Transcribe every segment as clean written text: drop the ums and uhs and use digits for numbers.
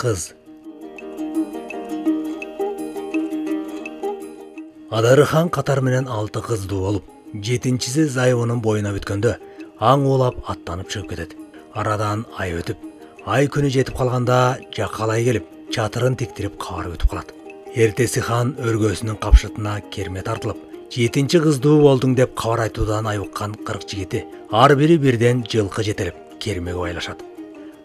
Kız. Adarхан катар менен 6 кызды болуп, 7-чиси Зайыбынын боюна бүткөндө, аң улап аттанып чыгып кетет. Арадан ай өтүп, ай күнү жетип калганда жакалай келип, чатырын тиктирип каарып өтүп калат. Эртеси хан өргөсүнүн капшытына керме тартылып, 7-чи кыздуу болдуң деп кабар айтуудан айыккан 40 жигити ар бири бирден жылкы жетелеп кермеге байлашат.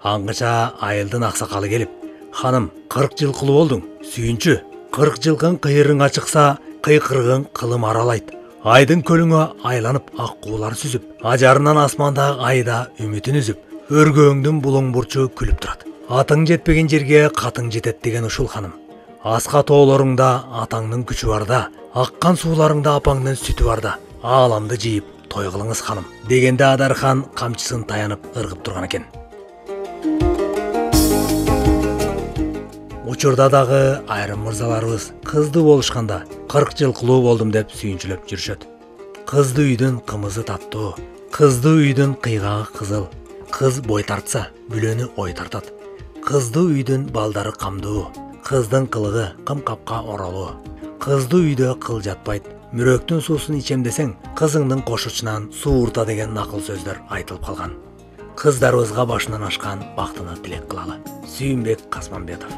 Аңгыча айылдын аксакалы келип, ханым 40 жылкылуу болдуң, сүйүнчү, 40 жылкын кыйырыңа чыкса, кыйкыргын кылым аралайт. Айдын көлүңө айланып ак куулар сүзүп, ажарынан асманда айда үмүтүн үзүп, өргөөңдүн булуң бурчу күлүп турат. Атың жетпеген жерге катың жетет деген ушул ханым. Аска тоолоруңда атаңдын күчү барда, аккан сууларыңда апаңдын сүтү барда, ааламды жыйып той кылыңыз ханым дегенде Адархан камчысын таянып ыргып турган экен. Учурда дагы айрым мырзаларыбыз кызды болушканда 40 жылкылуу болдум деп сүйүнчүлөп жүрүшөт. Кызды үйдүн кымызы таттуу, кызды үйдүн кыйгагы кызыл, кыз бой тартса, бүлөнү ой тартат. Кызды үйдүн балдары камдуу, кыздын кылыгы кым-капка оролуу. Кызды үйдө кыл жатпайт, мүрөктүн суусун ичем десең, кызыңдын кошучунан суурта деген накыл сөздөр айтылып калган. Кыздарыбызга башынан ашкан бактыны тилек кылалы. Сүйүнбек Касманбетов.